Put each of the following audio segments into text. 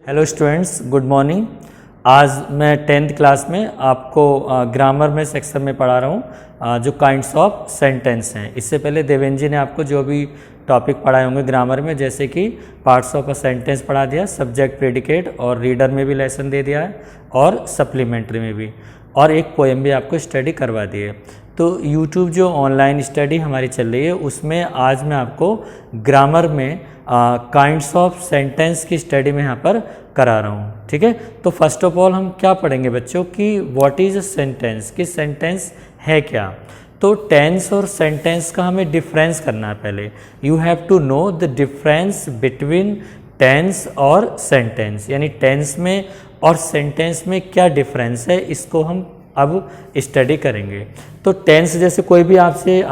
Hello students, good morning. आज मैं 10th class में आपको ग्रामर में सेक्शन में पढ़ा रहा हूँ जो काइंड्स ऑफ सेंटेंस हैं। इससे पहले देवेंद्र जी ने आपको जो भी टॉपिक पढ़ाए होंगे ग्रामर में, जैसे कि पार्ट्स ऑफ अ सेंटेंस पढ़ा दिया, सब्जेक्ट प्रेडिकेट और रीडर में भी लेसन दे दिया है और सप्लीमेंट्री में भी, और एक पोएम भी आपको स्टडी करवा दी है। तो YouTube जो ऑनलाइन स्टडी हमारी चल रही है उसमें आज मैं आपको ग्रामर में काइंड्स ऑफ सेंटेंस की स्टडी में यहाँ पर करा रहा हूँ। ठीक है, तो फर्स्ट ऑफ ऑल हम क्या पढ़ेंगे बच्चों कि व्हाट इज़ अ सेंटेंस, कि सेंटेंस है क्या। तो टेंस और सेंटेंस का हमें डिफरेंस करना है। पहले you have to know the difference between tense और सेंटेंस, यानी टेंस में और सेंटेंस में क्या डिफरेंस है, इसको हम अब स्टडी करेंगे। तो टेंस जैसे कोई भी आपसे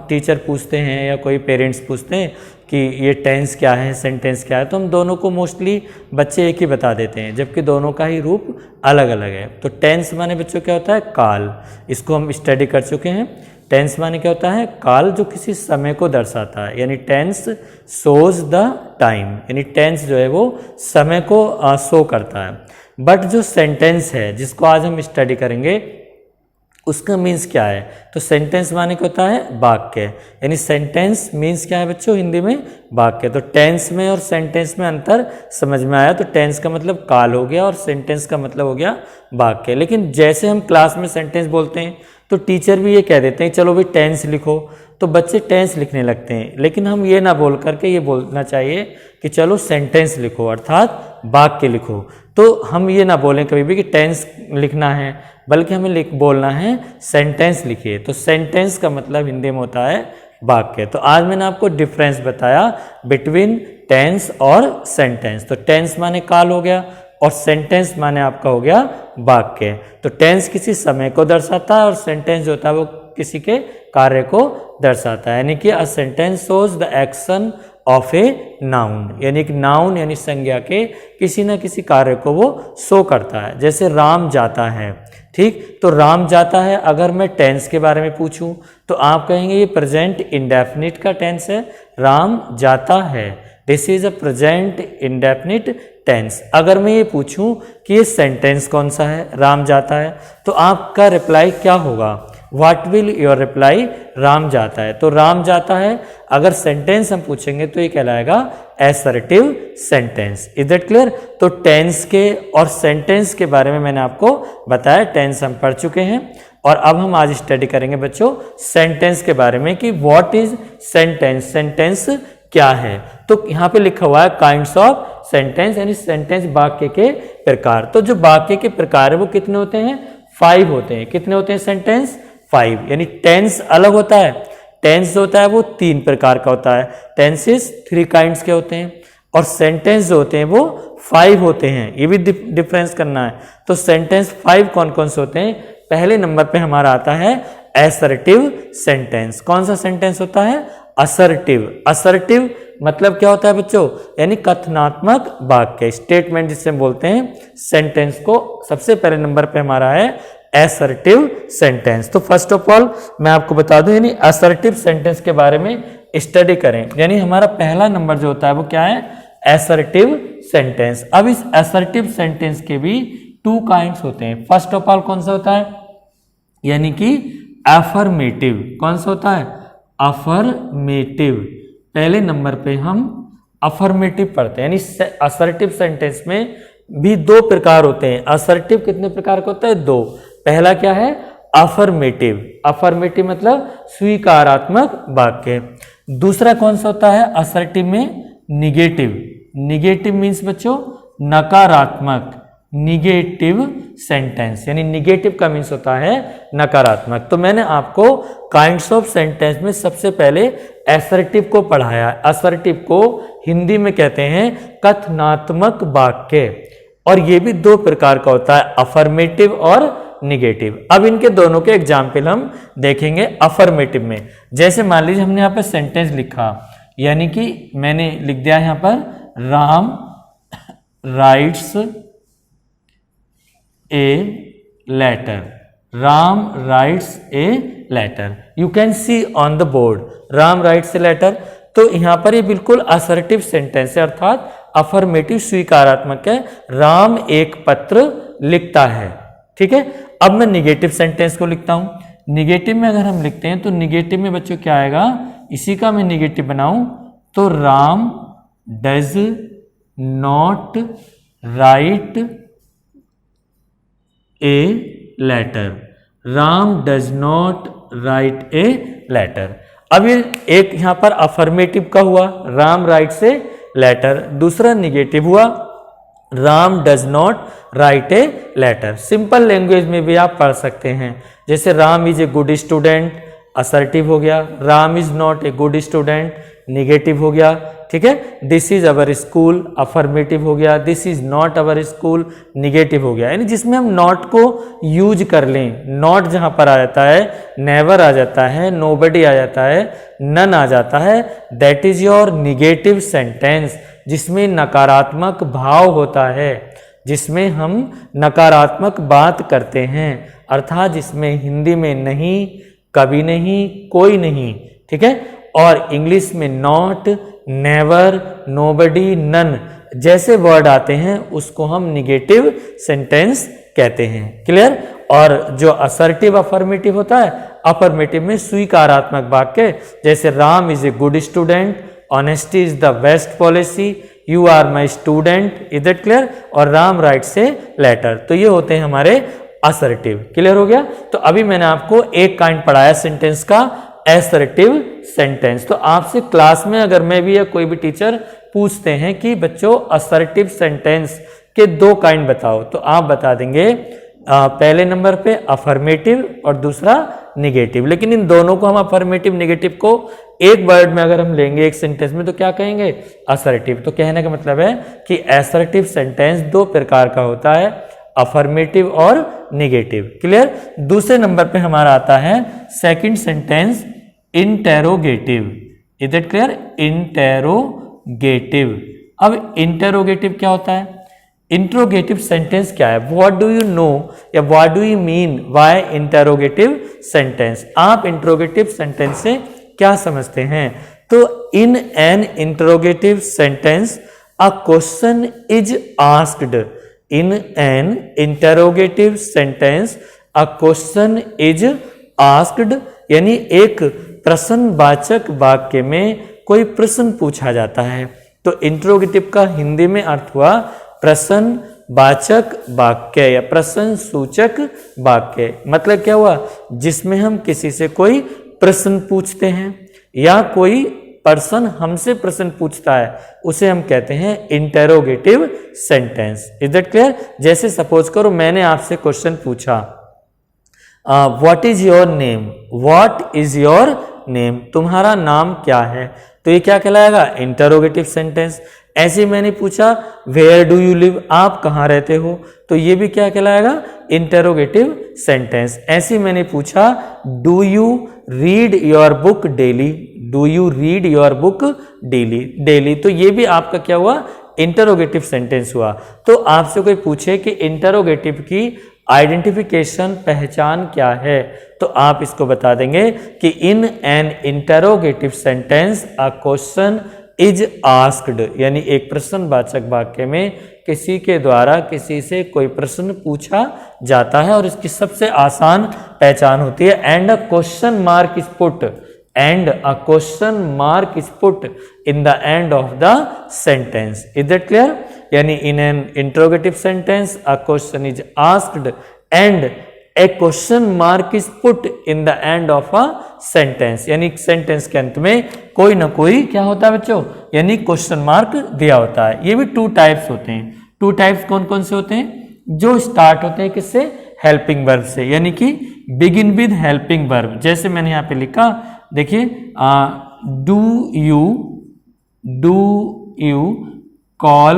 टीचर पूछते हैं या कोई पेरेंट्स पूछते हैं कि ये टेंस क्या है, सेंटेंस क्या है, तो हम दोनों को मोस्टली बच्चे एक ही बता देते हैं, जबकि दोनों का ही रूप अलग अलग है। तो टेंस माने बच्चों क्या होता है, काल, इसको हम स्टडी कर चुके हैं। टेंस माने क्या होता है, काल जो किसी समय को दर्शाता है, यानी टेंस शोज द टाइम, यानी टेंस जो है वो समय को शो करता है। बट जो सेंटेंस है जिसको आज हम स्टडी करेंगे उसका मीन्स क्या है, तो सेंटेंस माने क्या होता है, वाक्य, यानी सेंटेंस मीन्स क्या है बच्चों हिंदी में, वाक्य। तो टेंस में और सेंटेंस में अंतर समझ में आया। तो टेंस का मतलब काल हो गया और सेंटेंस का मतलब हो गया वाक्य। लेकिन जैसे हम क्लास में सेंटेंस बोलते हैं तो टीचर भी ये कह देते हैं चलो भाई टेंस लिखो, तो बच्चे टेंस लिखने लगते हैं। लेकिन हम ये ना बोल करके ये बोलना चाहिए कि चलो सेंटेंस लिखो, अर्थात वाक्य लिखो। तो हम ये ना बोलें कभी भी कि टेंस लिखना है, बल्कि हमें बोलना है सेंटेंस लिखिए। तो सेंटेंस का मतलब हिंदी में होता है वाक्य। तो आज मैंने आपको डिफरेंस बताया बिटवीन टेंस और सेंटेंस। तो टेंस माने काल हो गया और सेंटेंस माने आपका हो गया वाक्य। तो टेंस किसी समय को दर्शाता है और सेंटेंस जो होता है वो किसी के कार्य को दर्शाता है, यानी कि a sentence shows the action of a noun, यानी कि नाउन यानी संज्ञा के किसी न किसी कार्य को वो शो करता है। जैसे राम जाता है, ठीक, तो राम जाता है अगर मैं टेंस के बारे में पूछूं तो आप कहेंगे ये प्रेजेंट इंडेफिनिट का टेंस है, राम जाता है, this is a present indefinite tense. अगर मैं ये पूछूं कि ये सेंटेंस कौन सा है, राम जाता है, तो आपका रिप्लाई क्या होगा, what will your reply, Ram जाता है। तो राम जाता है अगर सेंटेंस हम पूछेंगे तो ये कहलाएगा assertive sentence. Is that clear. तो टेंस के और सेंटेंस के बारे में मैंने आपको बताया, टेंस हम पढ़ चुके हैं और अब हम आज स्टडी करेंगे बच्चों सेंटेंस के बारे में कि व्हाट इज सेंटेंस, सेंटेंस क्या है। तो यहाँ पे लिखा हुआ है काइंड्स ऑफ सेंटेंस, यानी सेंटेंस वाक्य के प्रकार। तो जो वाक्य के प्रकार है वो कितने होते हैं, 5 होते हैं। कितने होते हैं सेंटेंस, 5। यानी टेंस अलग होता है, टेंस जो होता है वो 3 प्रकार का होता है, टेंसेस 3 काइंड्स के होते हैं, और सेंटेंस जो होते हैं वो 5 होते हैं। ये भी डिफरेंस करना है। तो सेंटेंस 5 कौन कौन से होते हैं, पहले नंबर पे हमारा आता है असर्टिव सेंटेंस। कौन सा सेंटेंस होता है, असर्टिव। असर्टिव मतलब क्या होता है बच्चों, यानी कथनात्मक वाक्य, स्टेटमेंट जिससे हम बोलते हैं सेंटेंस को। सबसे पहले नंबर पे हमारा है असर्टिव सेंटेंस। तो फर्स्ट ऑफ ऑल मैं आपको बता दूं, यानी असर्टिव सेंटेंस के बारे में स्टडी करें। यानी हमारा पहला नंबर जो होता है वो क्या है, असर्टिव सेंटेंस। अब इस असर्टिव सेंटेंस के भी 2 काइंड्स होते हैं। फर्स्ट ऑफ ऑल कौन सा होता है, यानी कि अफर्मेटिव। कौन सा होता है, अफर्मेटिव। पहले नंबर पे हम अफर्मेटिव पढ़ते हैं। यानी असर्टिव सेंटेंस में भी 2 प्रकार होते हैं। असर्टिव कितने प्रकार का होता है, 2। पहला क्या है, अफर्मेटिव। अफर्मेटिव मतलब स्वीकारात्मक वाक्य। दूसरा कौन सा होता है असर्टिव में, निगेटिव। निगेटिव मीन्स बच्चों नकारात्मक, निगेटिव सेंटेंस, यानी निगेटिव का मीन्स होता है नकारात्मक। तो मैंने आपको काइंड्स ऑफ सेंटेंस में सबसे पहले असर्टिव को पढ़ाया। असर्टिव को हिंदी में कहते हैं कथनात्मक वाक्य, और ये भी 2 प्रकार का होता है, अफर्मेटिव और निगेटिव। अब इनके दोनों के एग्जाम्पल हम देखेंगे। अफर्मेटिव में जैसे मान लीजिए हमने यहाँ पर सेंटेंस लिखा, यानी कि मैंने लिख दिया यहाँ पर Ram writes a letter, Ram writes a letter. You can see on the board, Ram writes a letter. तो यहाँ पर ये बिल्कुल असर्टिव सेंटेंस है, अर्थात अफर्मेटिव स्वीकारात्मक है, राम एक पत्र लिखता है। ठीक है, अब मैं निगेटिव सेंटेंस को लिखता हूं। निगेटिव में अगर हम लिखते हैं तो निगेटिव में बच्चों क्या आएगा, इसी का मैं निगेटिव बनाऊं तो Ram does not write a letter, Ram does not write a letter. अब ये एक यहां पर अफर्मेटिव का हुआ, राम राइट्स ए लेटर, दूसरा निगेटिव हुआ, Ram does not write a letter. Simple language में भी आप पढ़ सकते हैं, जैसे Ram is a good student, assertive हो गया, Ram is not a good student, negative हो गया। ठीक है, this is our school, affirmative हो गया, this is not our school, negative हो गया। यानी जिसमें हम नॉट को यूज कर लें, नॉट जहां पर आ जाता है, नेवर आ जाता है, नोबडी आ जाता है, नन आ जाता है, that is your negative sentence, जिसमें नकारात्मक भाव होता है, जिसमें हम नकारात्मक बात करते हैं, अर्थात जिसमें हिंदी में नहीं, कभी नहीं, कोई नहीं। ठीक है, और इंग्लिश में नॉट, नेवर, नोबडी, नन जैसे वर्ड आते हैं उसको हम निगेटिव सेंटेंस कहते हैं। क्लियर। और जो असर्टिव अफर्मेटिव होता है, अफर्मेटिव में स्वीकारात्मक वाक्य, जैसे Ram is a good student, honesty is the best policy, you are my student, is that clear, और राम राइट्स ए लेटर। तो ये होते हैं हमारे असर्टिव। क्लियर हो गया। तो अभी मैंने आपको एक काइंड पढ़ाया सेंटेंस का, असर्टिव सेंटेंस। तो आपसे क्लास में अगर मैं भी या कोई भी टीचर पूछते हैं कि बच्चों असर्टिव सेंटेंस के दो काइंड बताओ, तो आप बता देंगे पहले नंबर पे अफर्मेटिव और दूसरा निगेटिव। लेकिन इन दोनों को हम अफर्मेटिव निगेटिव को एक वर्ड में अगर हम लेंगे एक सेंटेंस में तो क्या कहेंगे, असर्टिव। तो कहने का मतलब है कि असर्टिव सेंटेंस दो प्रकार का होता है, अफर्मेटिव और निगेटिव। क्लियर। दूसरे नंबर पे हमारा आता है second sentence interrogative, is it clear, interrogative. अब इंटेरोगेटिव क्या होता है, इंट्रोगेटिव सेंटेंस क्या है, व्हाट डू यू नो या what do you mean by interrogative sentence. आप इंट्रोगेटिव सेंटेंस से क्या समझते हैं। तो इन an interrogative sentence a question is asked, in an interrogative sentence a question is asked, यानी एक प्रश्नवाचक वाक्य में कोई प्रश्न पूछा जाता है। तो इंट्रोगेटिव का हिंदी में अर्थ हुआ प्रश्नवाचक वाक्य या प्रश्न सूचक वाक्य। मतलब क्या हुआ, जिसमें हम किसी से कोई प्रश्न पूछते हैं या कोई पर्सन हमसे प्रश्न पूछता है, उसे हम कहते हैं interrogative sentence. Is that clear. जैसे सपोज करो मैंने आपसे क्वेश्चन पूछा, what is your name, what is your name, तुम्हारा नाम क्या है, तो ये क्या कहलाएगा, इंटेरोगेटिव सेंटेंस। ऐसे मैंने पूछा वेयर डू यू लिव, आप कहाँ रहते हो, तो ये भी क्या कहलाएगा, इंटेरोगेटिव सेंटेंस। ऐसे मैंने पूछा do you read your book daily, do you read your book daily, daily, तो ये भी आपका क्या हुआ, इंटेरोगेटिव सेंटेंस हुआ। तो आपसे कोई पूछे कि इंटेरोगेटिव की आइडेंटिफिकेशन, पहचान क्या है, तो आप इसको बता देंगे कि in an interrogative sentence a question is asked, यानी एक प्रश्नवाचक वाक्य में किसी के द्वारा किसी से कोई प्रश्न पूछा जाता है और इसकी सबसे आसान पहचान होती है and a question mark is put, and a question mark is put in the end of the sentence. Is that clear. यानी in an interrogative sentence a question is asked and a question mark is put in the end of a sentence, यानी sentence के अंत में कोई ना कोई क्या होता है बच्चों, यानी क्वेश्चन मार्क दिया होता है। ये भी टू टाइप्स होते हैं। टू टाइप्स कौन कौन से होते हैं, जो स्टार्ट होते हैं किससे, हेल्पिंग वर्ब से, यानी कि बिगिन विद हेल्पिंग वर्ब। जैसे मैंने यहाँ पे लिखा, देखिए do you call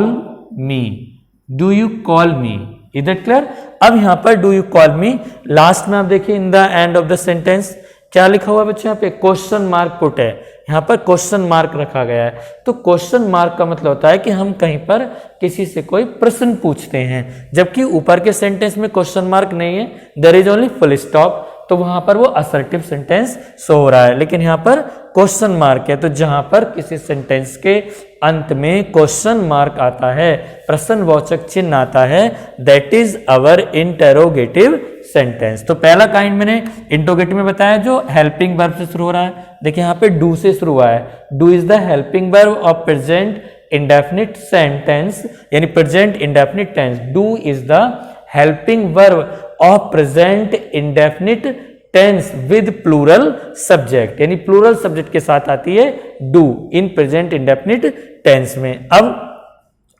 me, do you call me, is that clear. अब यहां पर do you call me, last में आप देखिए इन the end of the sentence क्या लिखा हुआ बच्चों, यहाँ पे क्वेश्चन मार्क पुट है, यहाँ पर क्वेश्चन मार्क रखा गया है। तो क्वेश्चन मार्क का मतलब होता है कि हम कहीं पर किसी से कोई प्रश्न पूछते हैं, जबकि ऊपर के सेंटेंस में क्वेश्चन मार्क नहीं है, there is only full stop. तो वहां पर वो असर्टिव सेंटेंस शो हो रहा है। लेकिन यहाँ पर क्वेश्चन मार्क है, तो जहां पर किसी सेंटेंस के अंत में क्वेश्चन मार्क आता है, प्रश्नवाचक चिन्ह आता है, that is our interrogative sentence. तो पहला काइंड मैंने इंटरोगेटिव में बताया जो हेल्पिंग वर्ब से शुरू हो रहा है। देखिए यहाँ पे डू से शुरू हुआ है, do is the helping verb of present indefinite sentence, यानी present indefinite tense. Do is the helping verb of present indefinite tense with plural subject, यानी प्लूरल सब्जेक्ट के साथ आती है do in present indefinite tense में। अब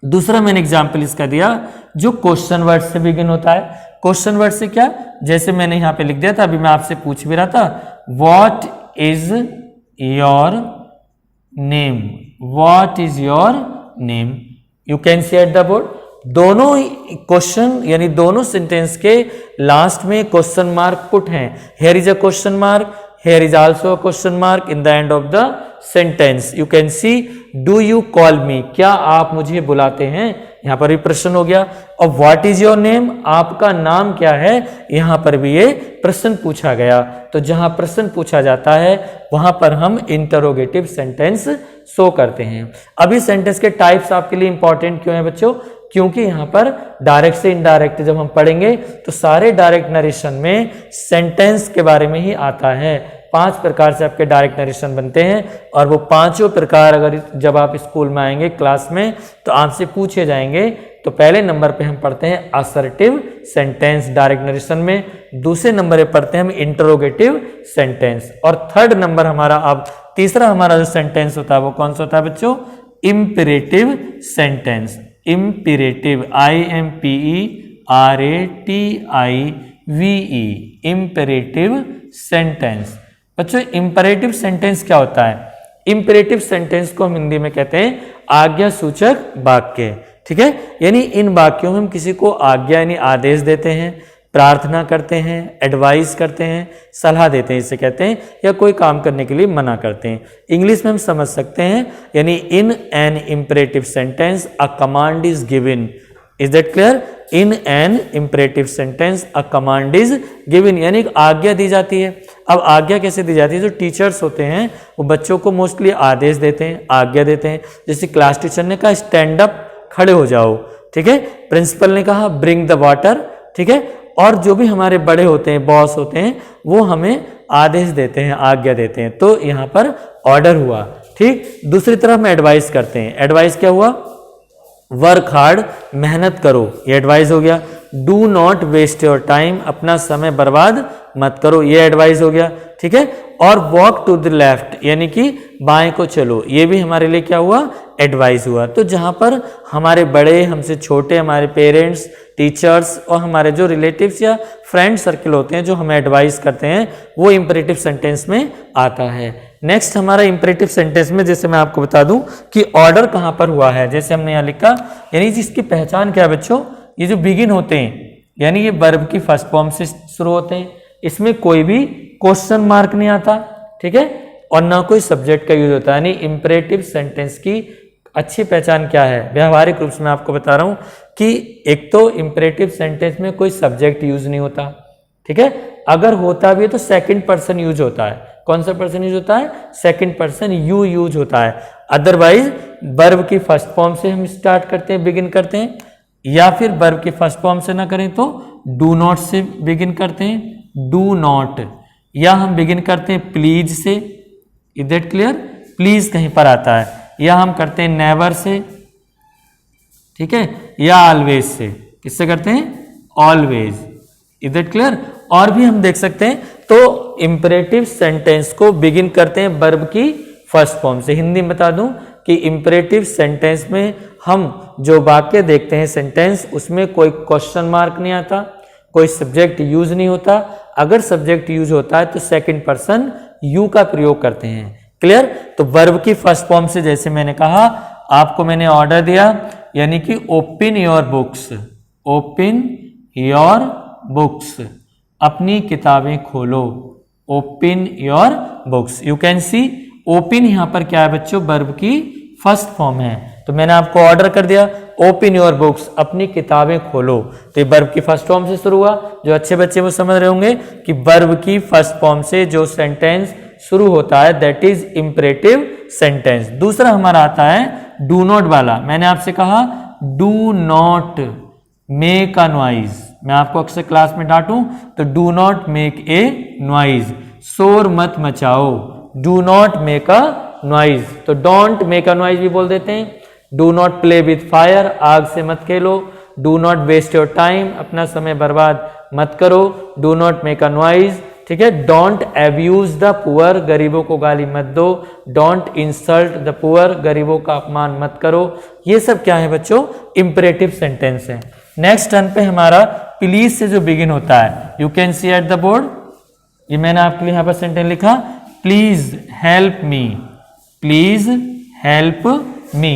दूसरा मैंने एग्जांपल इसका दिया जो क्वेश्चन वर्ड से बिगिन होता है। क्वेश्चन वर्ड से क्या, जैसे मैंने यहां पे लिख दिया था, अभी मैं आपसे पूछ भी रहा था, what is your name, what is your name, you can C at the board. दोनों क्वेश्चन यानी दोनों सेंटेंस के लास्ट में क्वेश्चन मार्क पुट हैं। Here is a question mark, here is also a question mark in the end of the sentence. You can C do you call मी, क्या आप मुझे बुलाते हैं, यहां पर भी प्रश्न हो गया। और व्हाट इज योर नेम, आपका नाम क्या है, यहां पर भी ये प्रश्न पूछा गया। तो जहां प्रश्न पूछा जाता है वहां पर हम इंटरोगेटिव सेंटेंस शो करते हैं। अभी सेंटेंस के टाइप्स आपके लिए इंपॉर्टेंट क्यों है बच्चों, क्योंकि यहां पर डायरेक्ट से इनडायरेक्ट जब हम पढ़ेंगे तो सारे डायरेक्ट नरेशन में सेंटेंस के बारे में ही आता है। 5 प्रकार से आपके डायरेक्ट नरेशन बनते हैं और वो पांचों प्रकार अगर जब आप स्कूल में आएंगे क्लास में तो आपसे पूछे जाएंगे। तो पहले नंबर पे हम पढ़ते हैं असर्टिव सेंटेंस डायरेक्ट नरेशन में, दूसरे नंबर पे पढ़ते हैं हम इंटरोगेटिव सेंटेंस, और थर्ड नंबर हमारा, अब तीसरा हमारा जो सेंटेंस होता है वो कौन सा होता है बच्चों, imperative sentence. Imperative, IMPERATIVE, imperative sentence. बच्चों इम्पेरेटिव सेंटेंस क्या होता है, इम्पेरेटिव सेंटेंस को हम हिंदी में कहते हैं आज्ञा सूचक वाक्य। ठीक है, यानी इन वाक्यों में हम किसी को आज्ञा यानी आदेश देते हैं, प्रार्थना करते हैं, एडवाइस करते हैं, सलाह देते हैं इसे कहते हैं, या कोई काम करने के लिए मना करते हैं। इंग्लिश में हम समझ सकते हैं, यानी in N imperative sentence a command is given. Is that clear, in an imperative sentence a command is given, यानी आज्ञा दी जाती है। अब आज्ञा कैसे दी जाती है, जो टीचर्स होते हैं वो बच्चों को मोस्टली आदेश देते हैं, आज्ञा देते हैं। जैसे क्लास टीचर ने कहा स्टैंड अप, खड़े हो जाओ, ठीक है। प्रिंसिपल ने कहा ब्रिंग द वाटर, ठीक है। और जो भी हमारे बड़े होते हैं, बॉस होते हैं, वो हमें आदेश देते हैं, आज्ञा देते हैं। तो यहाँ पर ऑर्डर हुआ, ठीक। दूसरी तरफ हम एडवाइस करते हैं, एडवाइस क्या हुआ, वर्क हार्ड, मेहनत करो, ये एडवाइस हो गया। Do not waste your time, अपना समय बर्बाद मत करो, ये एडवाइस हो गया, ठीक है। और वॉक टू द लेफ्ट, यानी कि बाएं को चलो, ये भी हमारे लिए क्या हुआ, एडवाइस हुआ। तो जहां पर हमारे बड़े, हमसे छोटे, हमारे पेरेंट्स, टीचर्स और हमारे जो रिलेटिव्स या फ्रेंड सर्कल होते हैं जो हमें एडवाइस करते हैं, वो इंपेरेटिव सेंटेंस में आता है। नेक्स्ट हमारा इंपेरेटिव सेंटेंस में, जैसे मैं आपको बता दूं कि ऑर्डर कहां पर हुआ है, जैसे हमने यहां लिखा, यानी इसकी पहचान क्या है बच्चों, ये जो बिगिन होते हैं यानी ये वर्ब की फर्स्ट फॉर्म से शुरू होते हैं, इसमें कोई भी क्वेश्चन मार्क नहीं आता, ठीक है, और ना कोई सब्जेक्ट का यूज होता है। यानी इंपेरेटिव सेंटेंस की अच्छी पहचान क्या है, व्यावहारिक रूप से मैं आपको बता रहा हूं कि एक तो इंपेरेटिव सेंटेंस में कोई सब्जेक्ट यूज नहीं होता, ठीक है। अगर होता भी है तो सेकंड पर्सन यूज होता है। कौन सा पर्सन यूज होता है, सेकंड पर्सन यू यूज होता है। अदरवाइज वर्ब की फर्स्ट फॉर्म से हम स्टार्ट करते हैं, बिगिन करते हैं, या फिर वर्ब की फर्स्ट फॉर्म से ना करें तो डू नॉट से बिगिन करते हैं, डू नॉट, या हम बिगिन करते हैं प्लीज से, इज दैट क्लियर, प्लीज कहीं पर आता है, या हम करते हैं नेवर से, ठीक है, या ऑलवेज से, किससे करते हैं, ऑलवेज, इज दैट क्लियर। और भी हम देख सकते हैं, तो इंपेरेटिव सेंटेंस को बिगिन करते हैं वर्ब की फर्स्ट फॉर्म से। हिंदी में बता दूं कि इंपेरेटिव सेंटेंस में हम जो वाक्य देखते हैं सेंटेंस, उसमें कोई क्वेश्चन मार्क नहीं आता, कोई सब्जेक्ट यूज नहीं होता। अगर सब्जेक्ट यूज होता है तो सेकंड पर्सन यू का प्रयोग करते हैं, क्लियर। तो वर्ब की फर्स्ट फॉर्म से, जैसे मैंने कहा, आपको मैंने ऑर्डर दिया, यानी कि open your books, open your books, अपनी किताबें खोलो, open your books. You can C open यहां पर क्या है बच्चों, वर्ब की फर्स्ट फॉर्म है। तो मैंने आपको ऑर्डर कर दिया, ओपन योर बुक्स, अपनी किताबें खोलो। तो ये वर्ब की फर्स्ट फॉर्म से शुरू हुआ। जो अच्छे बच्चे वो समझ रहे होंगे कि वर्ब की फर्स्ट फॉर्म से जो सेंटेंस शुरू होता है दैट इज इंपरेटिव सेंटेंस। दूसरा हमारा आता है डू नॉट वाला। मैंने आपसे कहा do not make a noise, मैं आपको अक्सर क्लास में डांटूं तो do not make a noise, शोर मत मचाओ, do not make a noise. तो डोंट मेक अ नॉइज भी बोल देते हैं। Do not play with fire, आग से मत खेलो। Do not waste your time, अपना समय बर्बाद मत करो। Do not make a noise, ठीक है। डोंट एब्यूज द पुअर, गरीबों को गाली मत दो। डोंट इंसल्ट द पुअर, गरीबों का अपमान मत करो। ये सब क्या है बच्चों, इंपरेटिव सेंटेंस है। नेक्स्ट टर्न पे हमारा प्लीज से जो बिगिन होता है, you can C at the board, ये मैंने आपके लिए यहां पर सेंटेंस लिखा, please help me, please help मी।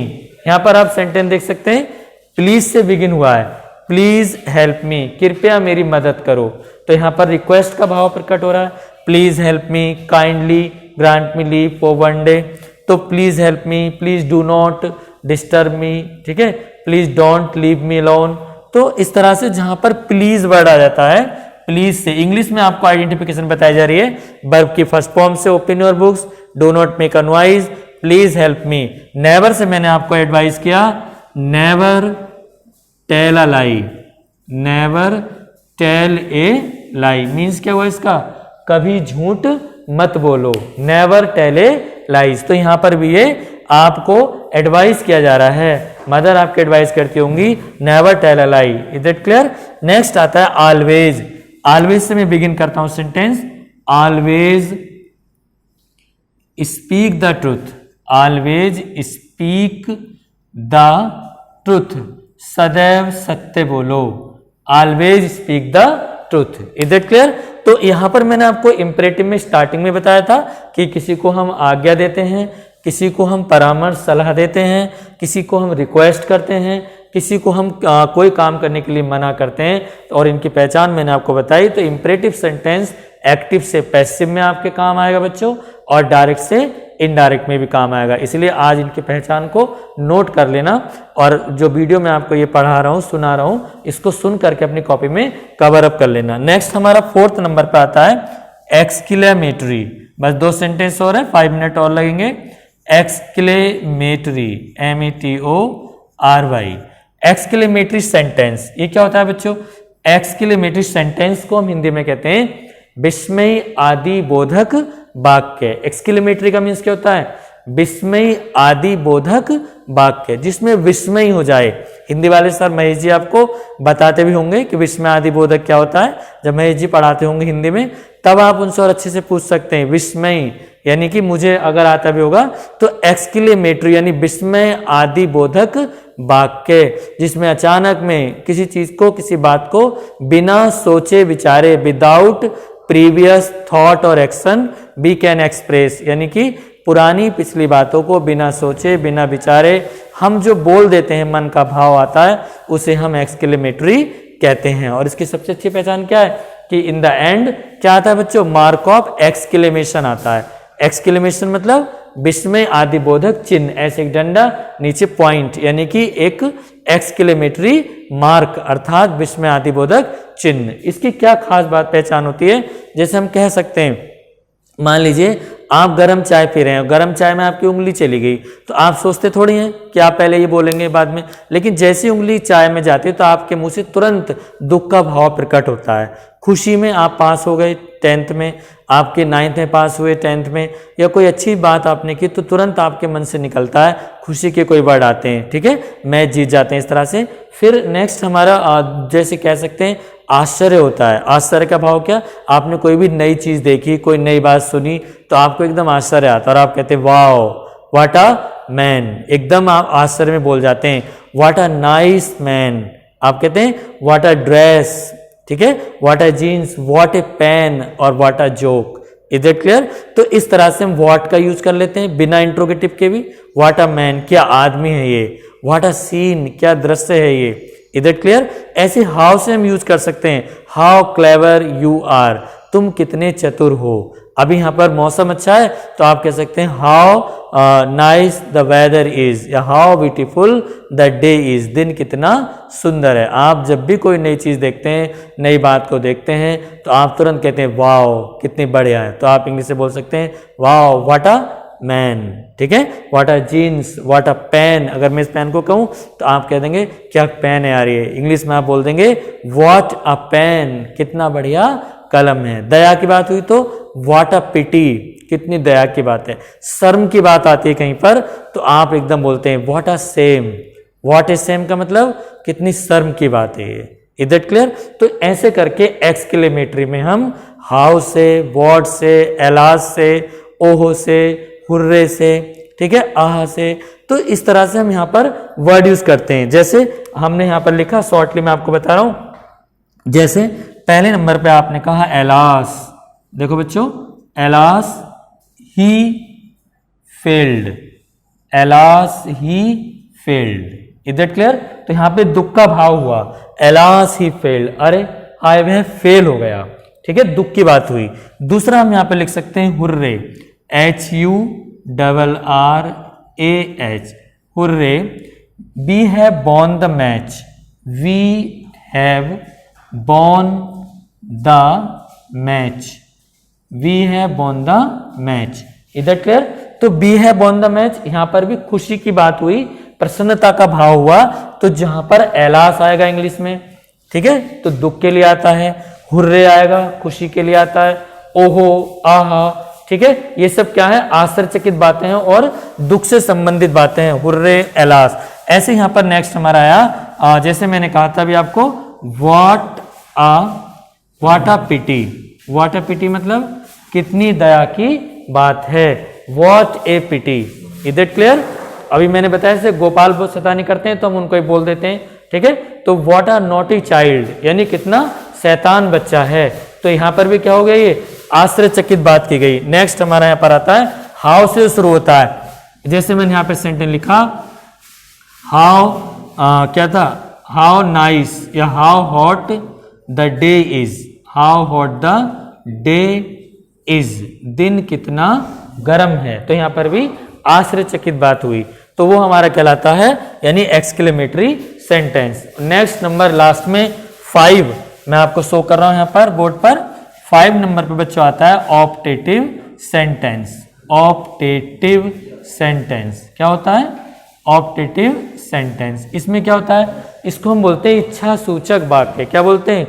यहां पर आप सेंटेंस देख सकते हैं, प्लीज से बिगिन हुआ है, प्लीज हेल्प मी, कृपया मेरी मदद करो। तो यहां पर रिक्वेस्ट का भाव प्रकट हो रहा है, please help me, kindly grant me leave for one day. तो please help me, please do not disturb me, ठीक है, please don't leave me alone. तो इस तरह से जहां पर प्लीज वर्ड आ जाता है, प्लीज से इंग्लिश में आपको आइडेंटिफिकेशन बताई जा रही है वर्ब की फर्स्ट फॉर्म से, open your books, do not make a noise, please help me. Never से मैंने आपको एडवाइस किया, never tell a lie, never tell a lie means क्या हुआ इसका, कभी झूठ मत बोलो, नेवर टेल ए लाइज। तो यहां पर भी ये आपको एडवाइस किया जा रहा है, मदर आपकी एडवाइस करती होंगी, never tell a lie. Is that clear? Next आता है ऑलवेज। ऑलवेज से मैं बिगिन करता हूं sentence, always speak the truth, always speak the truth, सदैव सत्य बोलो, always speak the truth. Is that clear? तो यहां पर मैंने आपको इंपरेटिव में स्टार्टिंग में बताया था कि किसी को हम आज्ञा देते हैं, किसी को हम परामर्श सलाह देते हैं, किसी को हम रिक्वेस्ट करते हैं, किसी को हम कोई काम करने के लिए मना करते हैं, और इनकी पहचान मैंने आपको बताई। तो इंपरेटिव सेंटेंस एक्टिव से पैसिव में आपके काम आएगा बच्चों, और डायरेक्ट से इनडायरेक्ट में भी काम आएगा। इसलिए आज इनकी पहचान को नोट कर लेना, और जो वीडियो में आपको ये पढ़ा रहा हूँ, सुना रहा हूँ, इसको सुन करके अपनी कॉपी में कवर अप कर लेना। नेक्स्ट हमारा 4th नंबर पे आता है एक्सक्लेमेटरी। बस 2 सेंटेंस और है, 5 मिनट और लगेंगे। Exclamatory, METORY, exclamatory sentence. ये क्या होता है बच्चों? एक्सक्लेमेटरी सेंटेंस को हम हिंदी में कहते हैं विस्मय आदि बोधक वाक्य। एक्सक्लेमेटरी का मीन्स क्या होता है? विस्मय आदि बोधक वाक्य, जिसमें विस्मय हो जाए। हिंदी वाले सर महेश जी आपको बताते भी होंगे कि विस्मय आदि बोधक क्या होता है, जब महेश जी पढ़ाते होंगे हिंदी में, तब आप उनसे और अच्छे से पूछ सकते हैं। विस्मय यानी कि मुझे अगर आता भी होगा तो एक्सक्लेमेटरी यानी विस्मय आदि बोधक वाक्य, जिसमें अचानक में किसी चीज को, किसी बात को बिना सोचे विचारे, विदाउट प्रीवियस थॉट और एक्शन वी कैन एक्सप्रेस, यानी कि पुरानी पिछली बातों को बिना सोचे बिना विचारे हम जो बोल देते हैं, मन का भाव आता है, उसे हम एक्सक्लेमेटरी कहते हैं। और इसकी सबसे अच्छी पहचान क्या है कि इन द एंड क्या आता है बच्चों? मार्क ऑफ एक्सक्लेमेशन आता है। एक्सक्लेमेशन मतलब विस्मय आदि बोधक चिन्ह, ऐसे एक डंडा नीचे पॉइंट, यानी कि एक एक्सक्लेमेटरी मार्क अर्थात विस्मय आदि बोधक चिन्ह। इसकी क्या खास बात पहचान होती है? जैसे हम कह सकते हैं, मान लीजिए आप गर्म चाय पी रहे हैं, गर्म चाय में आपकी उंगली चली गई, तो आप सोचते थोड़ी हैं कि आप पहले ये बोलेंगे बाद में, लेकिन जैसी उंगली चाय में जाती है तो आपके मुंह से तुरंत दुख का भाव प्रकट होता है। खुशी में आप पास हो गए 10th में, आपके 9th में पास हुए 10th में, या कोई अच्छी बात आपने की तो तुरंत आपके मन से निकलता है खुशी के कोई वर्ड आते हैं, ठीक है, मैच जीत जाते हैं इस तरह से। फिर नेक्स्ट हमारा जैसे कह सकते हैं आश्चर्य होता है। आश्चर्य का भाव क्या? आपने कोई भी नई चीज देखी, कोई नई बात सुनी, तो आपको एकदम आश्चर्य आता है और आप कहते हैं वाओ व्हाट अ मैन, एकदम आप आश्चर्य में बोल जाते हैं। व्हाट अ नाइस मैन, आप कहते हैं व्हाट अ ड्रेस, ठीक है, what a jeans, what a pen और what a joke. Is it clear? तो इस तरह से हम व्हाट का यूज कर लेते हैं बिना इंट्रोगेटिव के भी। व्हाट अ मैन, क्या आदमी है ये। व्हाट अ सीन, क्या दृश्य है ये। Is it clear? ऐसे हाउ से हम यूज कर सकते हैं, हाउ क्लेवर यू आर। तुम कितने चतुर हो। अभी यहाँ पर मौसम अच्छा है तो आप कह सकते हैं how nice the weather is, या how beautiful the day is, दिन कितना सुंदर है। आप जब भी कोई नई चीज़ देखते हैं, नई बात को देखते हैं, तो आप तुरंत कहते हैं वाओ कितनी बढ़िया है। तो आप इंग्लिश से बोल सकते हैं वाओ व्हाट अ मैन, ठीक है, what a jeans, what a pen. अगर मैं इस पेन को कहूँ तो आप कह देंगे क्या पेन है यार ये। इंग्लिश में आप बोल देंगे व्हाट अ पेन, कितना बढ़िया कलम है। दया की बात हुई तो व्हाट अ पिटी, कितनी दया की बात है। शर्म की बात आती है कहीं पर तो आप एकदम बोलते हैं what a same. What is same का मतलब कितनी शर्म की बात है ये। Is that clear? तो ऐसे करके एक्सक्लेमेटरी में हम हाउ से, व्हाट से, एलाज से, ओहो से, हुर्रे से, ठीक है, आह से। तो इस तरह से हम यहाँ पर वर्ड यूज करते हैं। जैसे हमने यहाँ पर लिखा, शॉर्टली मैं आपको बता रहा हूं। जैसे पहले नंबर पे आपने कहा एलास, देखो बच्चों, alas he failed, alas he failed. Is that clear? तो यहाँ पे दुख का भाव हुआ, एलास ही फेल्ड, अरे हाय वह फेल हो गया, ठीक है, दुख की बात हुई। दूसरा हम यहाँ पे लिख सकते हैं hurray, HURRAH, hurray. We have won the match, we have won the match, we have won the match. Is that clear? तो we have won the match, यहां पर भी खुशी की बात हुई, प्रसन्नता का भाव हुआ। तो जहां पर एलास आएगा इंग्लिश में, ठीक है, तो दुख के लिए आता है। हुर्रे आएगा खुशी के लिए आता है। ओहो, आहा, ठीक है, ये सब क्या है, आश्चर्यचकित बातें हैं और दुख से संबंधित बातें हैं। Hurray, alas. ऐसे यहां पर नेक्स्ट हमारा आया, जैसे मैंने कहा था अभी आपको, what a pity. What a पिटी मतलब कितनी दया की बात है। What a pity. Is it clear? अभी मैंने बताया जैसे गोपाल बहुत शैतानी करते हैं तो हम उनको ही बोल देते हैं, ठीक है। तो व्हाट अ नॉटी चाइल्ड, यानी कितना शैतान बच्चा है। तो यहां पर भी क्या हो गया, ये आश्चर्यचकित बात की गई। नेक्स्ट हमारा यहां पर आता है हाउ से शुरू होता है। जैसे मैंने यहां पे सेंटेंस लिखा, हाउ क्या था, हाउ नाइस या how hot the day is, how hot the day is, दिन कितना गर्म है। तो यहां पर भी आश्चर्यचकित बात हुई, तो वो हमारा कहलाता है यानी exclamatory sentence. Next number last में 5 मैं आपको शो कर रहा हूं यहां पर बोर्ड पर। 5 नंबर पे बच्चों आता है ऑप्टेटिव सेंटेंस। ऑप्टेटिव सेंटेंस क्या होता है? Optative sentence. इसमें क्या होता है, इसको हम बोलते हैं इच्छा सूचक वाक्य। क्या बोलते हैं?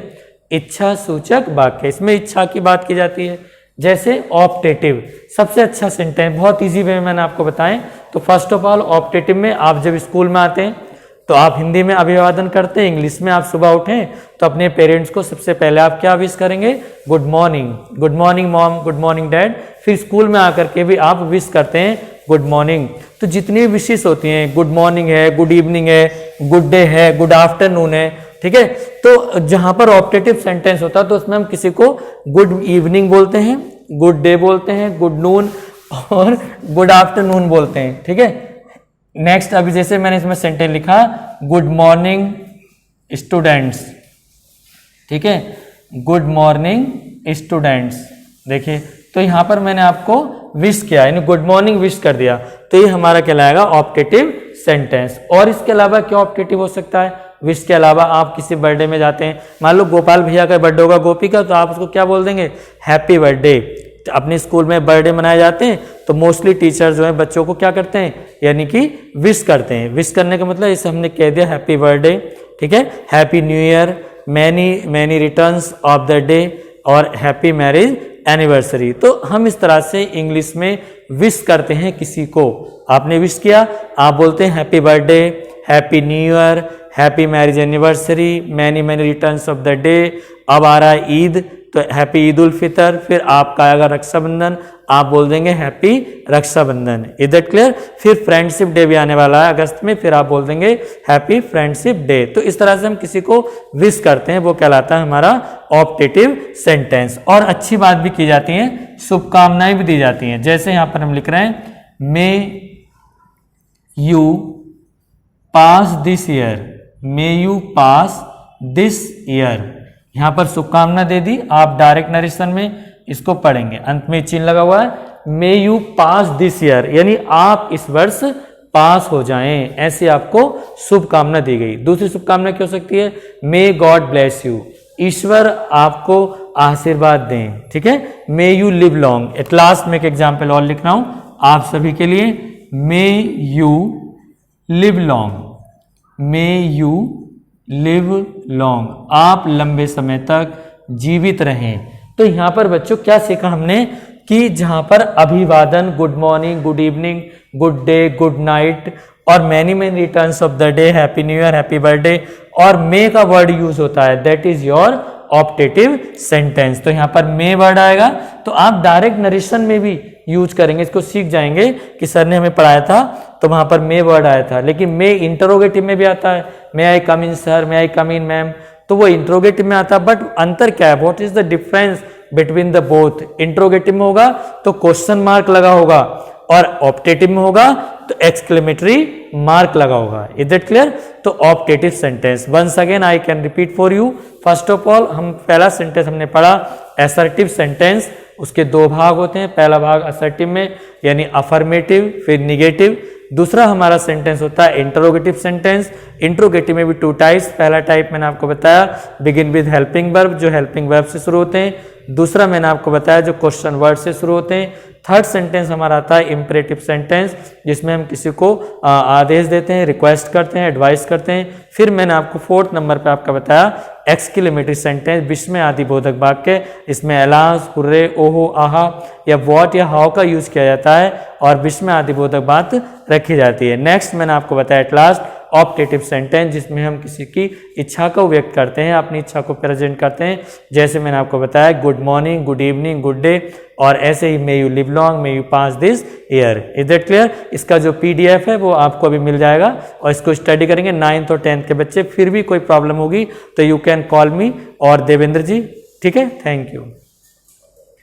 इच्छा सूचक वाक्य। इसमें इच्छा की बात की जाती है। जैसे ऑप्टेटिव, सबसे अच्छा सेंटेंस, बहुत इजी वे में मैंने आपको बताएं। तो फर्स्ट ऑफ ऑल ऑप्टेटिव में आप जब स्कूल में आते हैं तो आप हिंदी में अभिवादन करते हैं, इंग्लिश में आप सुबह उठें तो अपने पेरेंट्स को सबसे पहले आप क्या विश करेंगे? Good morning. Good morning mom, good morning dad. फिर स्कूल में आकर के भी आप विश करते हैं गुड मॉर्निंग। तो जितनी विशेष होती हैं, गुड मॉर्निंग है, गुड इवनिंग है, गुड डे है, गुड आफ्टरनून है, ठीक है। तो जहां पर ऑप्टेटिव सेंटेंस होता है तो उसमें हम किसी को गुड इवनिंग बोलते हैं, गुड डे बोलते हैं, गुड नून और गुड आफ्टरनून बोलते हैं, ठीक है। नेक्स्ट अभी जैसे मैंने इसमें सेंटेंस लिखा, गुड मॉर्निंग स्टूडेंट्स, ठीक है, गुड मॉर्निंग स्टूडेंट्स। देखिए तो यहां पर मैंने आपको विश किया, यानी गुड मॉर्निंग विश कर दिया, तो ये हमारा कहलाएगा ऑप्टेटिव सेंटेंस। और इसके अलावा क्या ऑप्टेटिव हो सकता है? विश के अलावा आप किसी बर्थडे में जाते हैं, मान लो गोपाल भैया का बर्थडे होगा, गोपी का, तो आप उसको क्या बोल देंगे? Happy birthday. अपने स्कूल में बर्थडे मनाए जाते हैं तो मोस्टली टीचर जो है बच्चों को क्या करते हैं, यानी कि विश करते हैं। विश करने का मतलब इसे हमने कह दिया हैप्पी बर्थडे, ठीक है, happy new year, many many returns of the day और हैप्पी मैरिज एनिवर्सरी। तो हम इस तरह से इंग्लिश में विश करते हैं किसी को। आपने विश किया, आप बोलते हैं happy birthday, happy new year, happy marriage anniversary, many many returns of the day. अब आ रहा है ईद, तो हैप्पी ईद उल फितर। फिर आपका आएगा रक्षाबंधन, आप बोल देंगे happy Rakshabandhan. Is that clear? फिर फ्रेंडशिप डे भी आने वाला है अगस्त में, फिर आप बोल देंगे हैप्पी फ्रेंडशिप डे। तो इस तरह से हम किसी को विश करते हैं, वो कहलाता है हमारा ऑप्टेटिव सेंटेंस। और अच्छी बात भी की जाती है, शुभकामनाएं भी दी जाती हैं। जैसे यहां पर हम लिख रहे हैं, मे you pass this year, may you pass this year, यहाँ पर शुभकामना दे दी, आप डायरेक्ट नरेशन में इसको पढ़ेंगे। अंत में चिन्ह लगा हुआ है, मे यू पास दिस ईयर, यानी आप इस वर्ष पास हो जाएं, ऐसे आपको शुभकामना दी गई। दूसरी शुभकामना क्या हो सकती है, मे गॉड ब्लेस यू, ईश्वर आपको आशीर्वाद दें, ठीक है। मे you live long. At last में एक एग्जाम्पल और लिख रहा हूं आप सभी के लिए, मे you live long, may you live long, आप लंबे समय तक जीवित रहें। तो यहां पर बच्चों क्या सीखा हमने कि जहां पर अभिवादन, good morning, good evening, good day, good night और many many returns of the day, happy new year, happy birthday और मे का वर्ड यूज होता है, that is your optative sentence. तो यहां पर मे वर्ड आएगा तो आप डायरेक्ट नरेशन में भी यूज करेंगे, इसको सीख जाएंगे कि सर ने हमें पढ़ाया था तो वहां पर मे वर्ड आया था। लेकिन मे इंटरोगेटिव में भी आता है, मे आई कम इन सर, मे आई कम इन मैम, तो वो इंट्रोगेटिव में आता है। बट अंतर क्या है, what is the difference between the both. Interrogative में होगा तो क्वेश्चन मार्क लगा होगा और ऑप्टेटिव में होगा तो एक्सक्लेमेटरी मार्क लगा होगा। Is that clear. तो optative sentence, once again I can repeat for you. First of all हम पहला सेंटेंस हमने पढ़ा असर्टिव सेंटेंस, उसके दो भाग होते हैं। पहला भाग असर्टिव में यानी अफर्मेटिव, फिर निगेटिव। दूसरा हमारा सेंटेंस होता है इंटरोगेटिव सेंटेंस। इंटरोगेटिव में भी टू टाइप्स, पहला टाइप मैंने आपको बताया बिगिन विद हेल्पिंग वर्ब, जो हेल्पिंग वर्ब से शुरू होते हैं। दूसरा मैंने आपको बताया जो क्वेश्चन वर्ड से शुरू होते हैं। थर्ड सेंटेंस हमारा आता है इंपरेटिव सेंटेंस, जिसमें हम किसी को आदेश देते हैं, रिक्वेस्ट करते हैं, एडवाइस करते हैं। फिर मैंने आपको फोर्थ नंबर पे आपका बताया एक्सक्लेमेटरी सेंटेंस, विस्मय आदि बोधक वाक्य। इसमें अलास, हुर्रे, ओहो, आहा या व्हाट या हाउ का यूज किया जाता है और विस्मय आदि बोधक बात रखी जाती है। नेक्स्ट मैंने आपको बताया एट लास्ट ऑप्टेटिव सेंटेंस, जिसमें हम किसी की इच्छा को व्यक्त करते हैं, अपनी इच्छा को प्रेजेंट करते हैं। जैसे मैंने आपको बताया good morning, good evening, good day और ऐसे ही may you live long, may you pass this year. Is that clear. इसका जो PDF है वो आपको अभी मिल जाएगा और इसको स्टडी करेंगे 9th और 10th के बच्चे। फिर भी कोई प्रॉब्लम होगी तो यू कैन कॉल मी और देवेंद्र जी, ठीक है। Thank you.